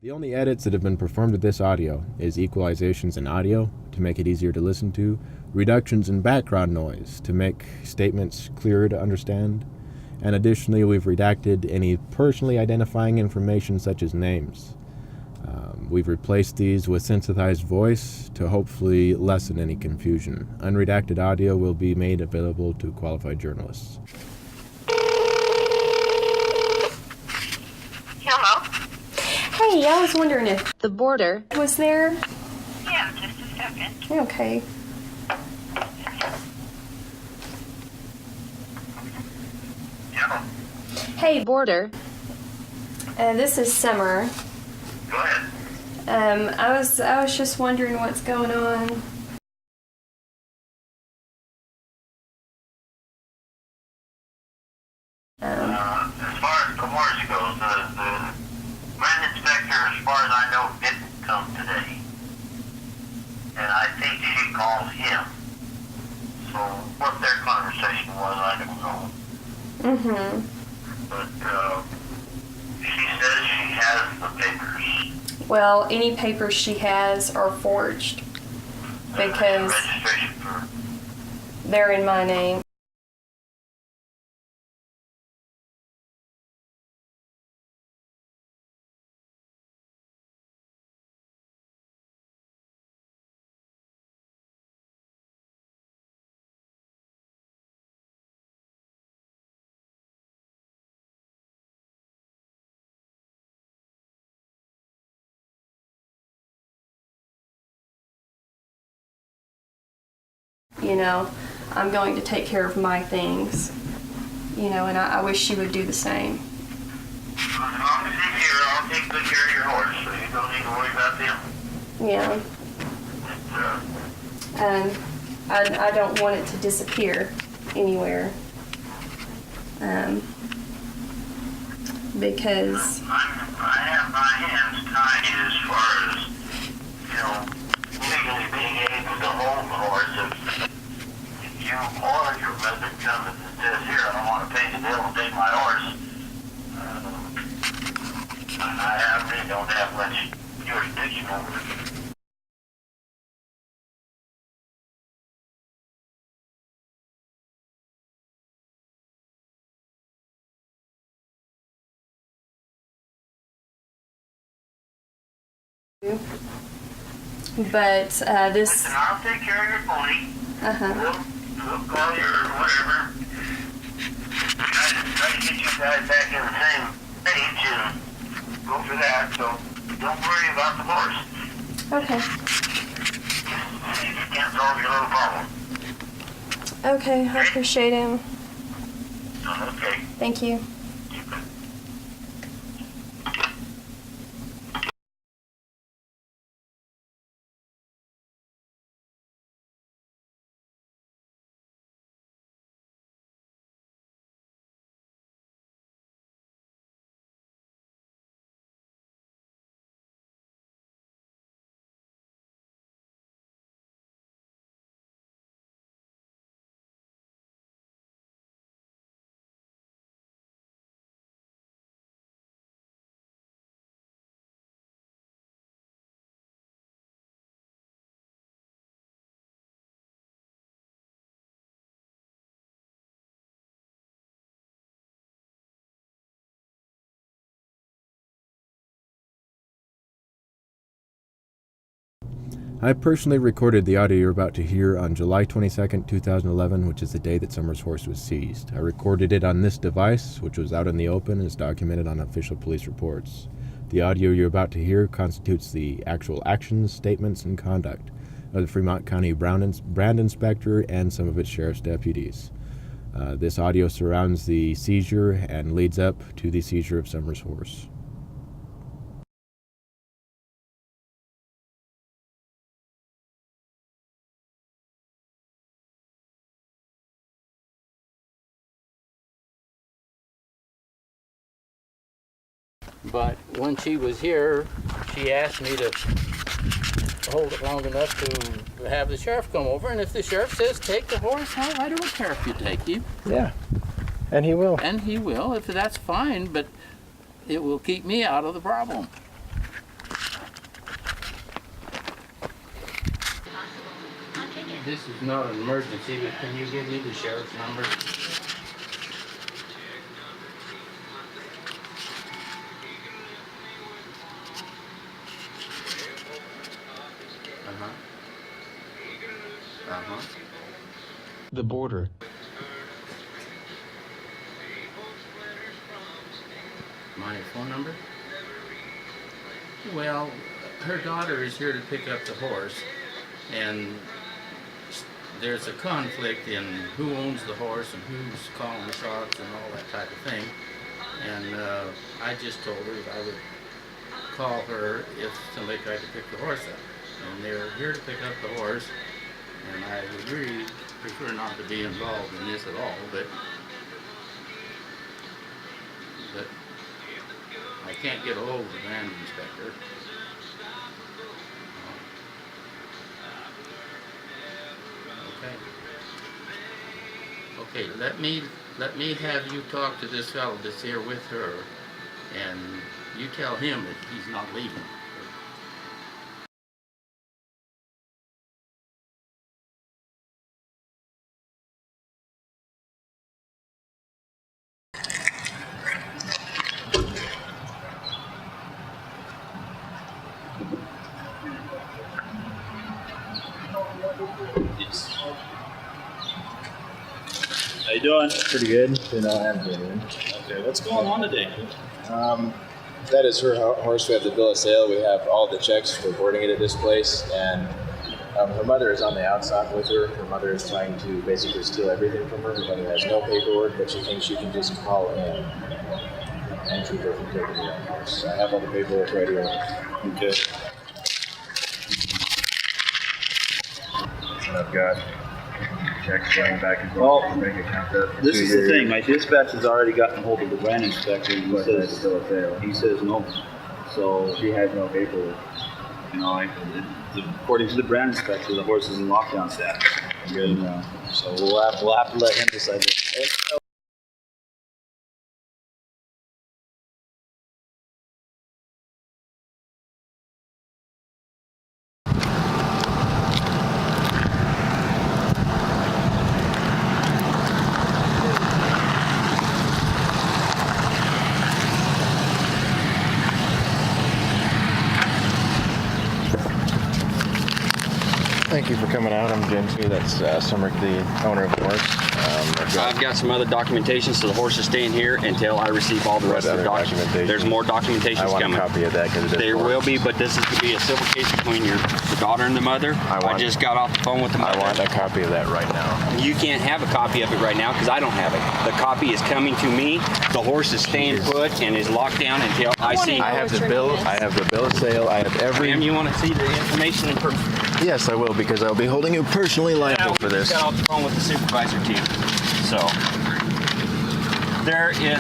The only edits that have been performed with this audio is equalizations in audio to make it easier to listen to, reductions in background noise to make statements clearer to understand, and additionally we've redacted any personally identifying information such as names. We've replaced these with synthesized voice to hopefully lessen any confusion. Unredacted audio will be made available to qualified journalists. Hello? Hey, I was wondering if the border was there. Yeah, just a second. Okay. Yeah. Hey, border. This is Summer. Go ahead. I was just wondering what's going on. As far as the horse goes, the land inspector, as far as I know, didn't come today. And I think she called him. So what their conversation was, I don't know. Mm-hmm. But she says she has the papers. Well, any papers she has are forged because Registration for... they're in my name. You know, I'm going to take care of my things. You know, and I wish she would do the same. As long as he's here, I'll take good care of your horse, so you don't need to worry about them. Yeah. I don't want it to disappear anywhere. Because I have my hands tied as far as, you know, legally being able to hold the horse. If you or your husband comes and says, here, I don't want to pay the bill and take my horse, I really don't have much jurisdiction over it. but this And I'll take care of your pony. We'll call you or whatever. Try to get you guys back in the same page and go for that. So don't worry about the horse. okay. See if you can't solve your little problem. Okay, I appreciate him. Okay. Thank you. I personally recorded the audio you're about to hear on July 22nd, 2011, which is the day that Summer's horse was seized. I recorded it on this device, which was out in the open and is documented on official police reports. The audio you're about to hear constitutes the actual actions, statements, and conduct of the Fremont County Brand Inspector and some of its sheriff's deputies. This audio surrounds the seizure and leads up to the seizure of Summer's horse. But when she was here, she asked me to hold it long enough to have the sheriff come over, and if the sheriff says take the horse, well, I don't care if you take him. Yeah, and he will. And he will, if that's fine, but it will keep me out of the problem. This is not an emergency, but can you give me the sheriff's number? The border. My phone number? Well, her daughter is here to pick up the horse, and there's a conflict in who owns the horse and who's calling the shots and all that type of thing. And I just told her that I would call her if somebody tried to pick the horse up. And they're here to pick up the horse, and I would really prefer not to be involved in this at all, but I can't get a hold of the land inspector. Okay, let me have you talk to this fellow that's here with her, and you tell him that he's not leaving. How you doing? Pretty good. You know, I haven't been in. Okay, what's going on today? That is her horse. We have the bill of sale. We have all the checks for boarding it at this place, and her mother is on the outside with her. Her mother is trying to basically steal everything from her. Her mother has no paperwork, but she thinks she can just call in and treat her from taking the horse. I have all the paperwork right here. Okay. And I've got checks going back and forth. Well, Bank account up for This 2 is the years. thing. My dispatch has already gotten hold of the brand inspector. And But that's still a fail. he says no. So She has no paperwork. you know, according to the brand inspector, the horse is in lockdown status. Good. So we'll have to let him decide. Thank you for coming out. I'm Gentry. That's Summer, the owner of the horse. I've got some other documentation, so the horse is staying here until I receive all the What rest of the other documentation. documentation? There's more documentation I want coming. a copy of that because There will be, but this is to be a civil case between the daughter and the mother. I just got off the phone with the mother. I want a copy of that right now. You can't have a copy of it right now because I don't have it. The copy is coming to me. The horse is staying put and is locked down until I see. I have the bill. I have the bill of sale. I have every. Ma'am, you want to see the information in person? Yes, I will because I'll be holding you personally liable for this. I got off the phone with the supervisor too. So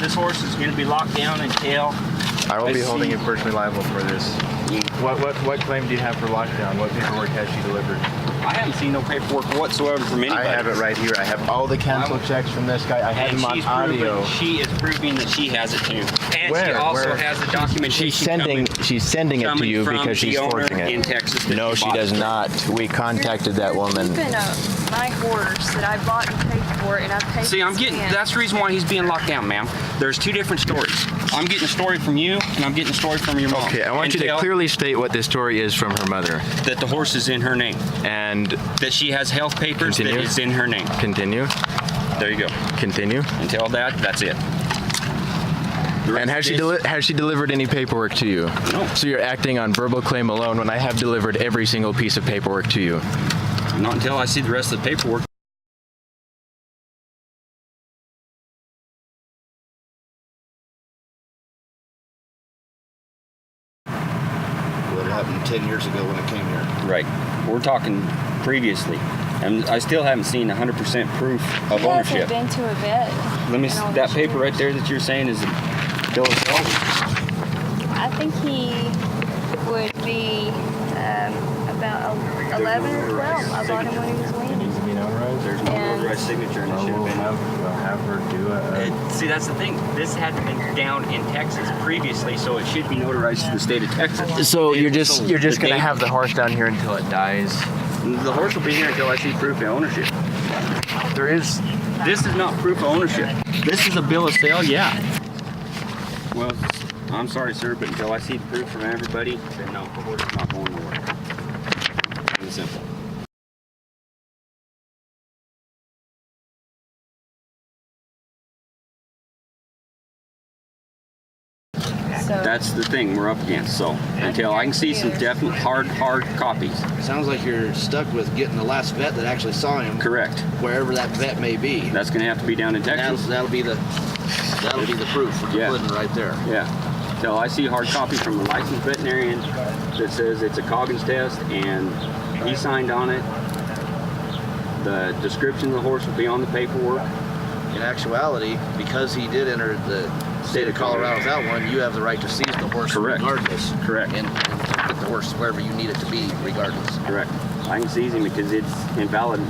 this horse is going to be locked down until I will be I holding see- you personally liable for this. What claim do you have for lockdown? What paperwork has she delivered? I haven't seen no paperwork whatsoever from anybody. I have it right here. I have all the cancel checks from this guy. I have And them on audio. she is proving that she has it too. And she Where? also Where? has the documentation She's sending it to coming you from because she's the owner forging it. in Texas that No, she bought does it. not. We contacted that woman. Keeping my horse that I bought and paid for, and I paid. See, I'm getting, that's the reason why he's being locked down, ma'am. There's two different stories. I'm getting a story from you, and I'm getting a story from your mom. Okay, I want you to Until clearly state what this story is from her mother. that the horse is in her name. And That she has health papers Continue. that is in her name. continue. There you go. Continue. Until that's it. The rest And has is- she delivered any paperwork to you? No. So you're acting on verbal claim alone when I have delivered every single piece of paperwork to you. Not until I see the rest of the paperwork. What happened 10 years ago when it came here. Right. We're talking previously. And I still haven't seen 100% proof of He ownership. hasn't been to a vet. Let me. in all That these paper right years. there that you're saying is a bill of sale. I think he would be about 11 or 12. I bought him when he was weaned. needs to be notarized. There's no And- notarized signature, and it should have been. have her do See, that's the thing. This had been down in Texas previously, so it should be notarized to the state of Texas. So you're The just gonna date- have the horse down here until it dies. The horse will be here until I see proof of ownership. This is not proof of ownership. This is a bill of sale, yeah. Well, I'm sorry, sir, but until I see proof from everybody, then no, the horse is not going nowhere. Plain and simple. So That's the thing we're up against. So until I can see some definite hard copies. Sounds like you're stuck with getting the last vet that actually saw him. Correct. Wherever that vet may be. That's going to have to be down in Texas. That'll be the proof for the Yeah. pudding right there. Yeah. Until I see hard copy from a licensed veterinarian that says it's a Coggins test and he signed on it. The description of the horse will be on the paperwork. In actuality, because he did enter the state of Colorado without one, you have the right to seize the horse Correct. regardless. Correct. And get the horse wherever you need it to be regardless. Correct. I can seize him because it's invalid.